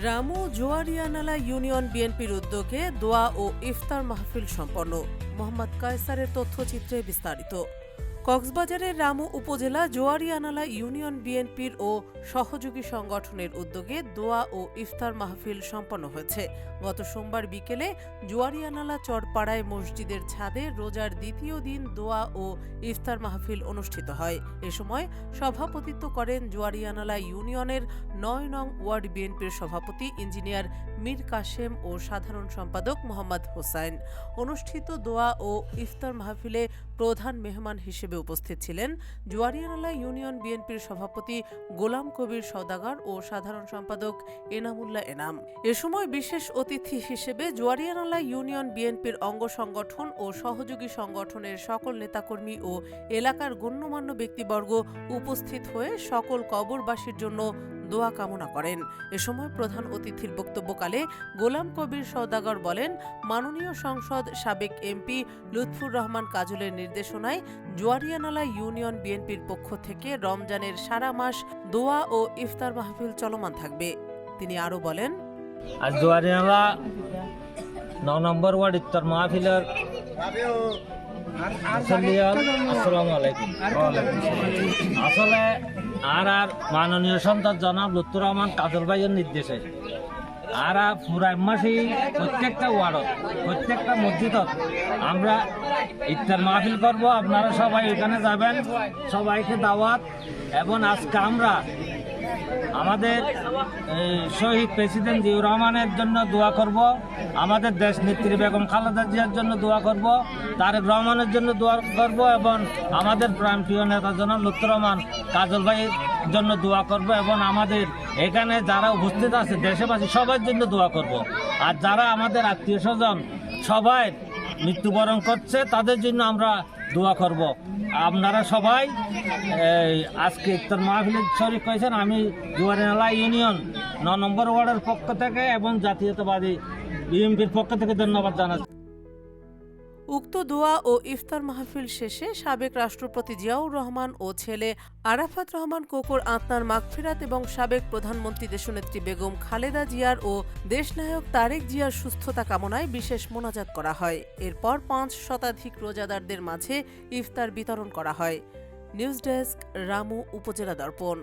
Ramu Joarianala union বিএনপির উদ্যোগে দোয়া ও ইফতার মাহফিল সম্পন্ন। মোহাম্মদ কায়সারের তথ্যচিত্রে বিস্তারিত। কক্সবাজারের রামু উপজেলা জোয়ারিয়ানালা ইউনিয়ন বিএনপির ও সহযোগী সংগঠনের উদ্যোগে দোয়া ও ইফতার মাহফিল সম্পন্ন হয়েছে। গত সোমবার বিকেলে জোয়ারিয়ানালা চরপাড়ায় মসজিদের ছাদে রোজার দ্বিতীয় দিন দোয়া ও ইফতার মাহফিল অনুষ্ঠিত হয়। এ সময় সভাপতিত্ব করেন জোয়ারিয়ানালা ইউনিয়নের ৯ নং ওয়ার্ড বিএনপির সভাপতি ইঞ্জিনিয়ার মীর কাশেম ও সাধারণ সম্পাদক মোহাম্মদ হোসাইন। অনুষ্ঠিত দোয়া ও ইফতার মাহফিলে প্রধান মেহমান হিসেবে উপস্থিত ছিলেন জোয়ারিয়ানালা ইউনিয়ন বিএনপির সভাপতি গোলাম কবির সওদাগর ও সাধারণ সম্পাদক এনামুল্লাহ এনাম। এ সময় বিশেষ অতিথি হিসেবে জোয়ারিয়ানালা ইউনিয়ন বিএনপির অঙ্গ সংগঠন ও সহযোগী সংগঠনের সকল নেতাকর্মী ও এলাকার গণ্যমান্য ব্যক্তিবর্গ উপস্থিত হয়ে সকল কবরবাসীর জন্য দোয়া কামনা করেন। এ সময় প্রধান অতিথির বক্তব্যকালে গোলাম কবির সওদাগর বলেন, মাননীয় সংসদ সাবেক এমপি লুৎফুর রহমান কাজলের নির্দেশনায় জোয়ারিয়ানালা ইউনিয়ন বিএনপির পক্ষ থেকে রমজানের সারা মাস দোয়া ও ইফতার মাহফিল চলমান থাকবে। তিনি আরো বলেন, আজ জোয়ারিয়ানালা ৯ নম্বর ওয়ার্ড ইফতার মাহফিলের আসসালামু আলাইকুম। আসলে আর মাননীয় সন্তান জনাব লুৎফুর রহমান কাজল ভাইয়ের নির্দেশে আর পুরাই মাসেই প্রত্যেকটা ওয়ার্ডত প্রত্যেকটা মসজিদত আমরা ইফতার মাহফিল করব। আপনারা সবাই এখানে যাবেন, সবাইকে দাওয়াত। এবং আজকে আমরা আমাদের শহীদ প্রেসিডেন্ট জিয়াউর রহমানের জন্য দোয়া করব, আমাদের দেশ নেত্রী বেগম খালেদা জিয়ার জন্য দোয়া করব, তারেক রহমানের জন্য দোয়া করব এবং আমাদের প্রাণপ্রিয় নেতা জনাব লুৎফুর রহমান কাজল ভাইয়ের জন্য দোয়া করব এবং আমাদের এখানে যারা উপস্থিত আছে দেশবাসী সবার জন্য দোয়া করব। আর যারা আমাদের আত্মীয় স্বজন সবাই মৃত্যুবরণ করছে তাদের জন্য আমরা দোয়া করব। আপনারা সবাই আজকে ইফতার মাহফিলে শরীক হয়েছেন। আমি জোয়ারিয়ানালা ইউনিয়ন ৯ নম্বর ওয়ার্ডের পক্ষ থেকে এবং জাতীয়তাবাদী বিএনপির পক্ষ থেকে ধন্যবাদ জানাচ্ছি। উক্ত দোয়া ও ইফতার মাহফিল শেষে সাবেক রাষ্ট্রপতি জিয়াউর রহমান ও ছেলে আরাফাত রহমান কোকোর আত্মার মাগফিরাত এবং সাবেক প্রধানমন্ত্রী দেশনেত্রী বেগম খালেদা জিয়ার ও দেশনায়ক তারেক জিয়ার সুস্থতা কামনায় বিশেষ মোনাজাত করা হয়। এরপর ৫ শতাধিক রোজাদারদের মাঝে ইফতার বিতরণ করা হয়। নিউজ ডেস্ক, রামু উপজেলা দর্পণ।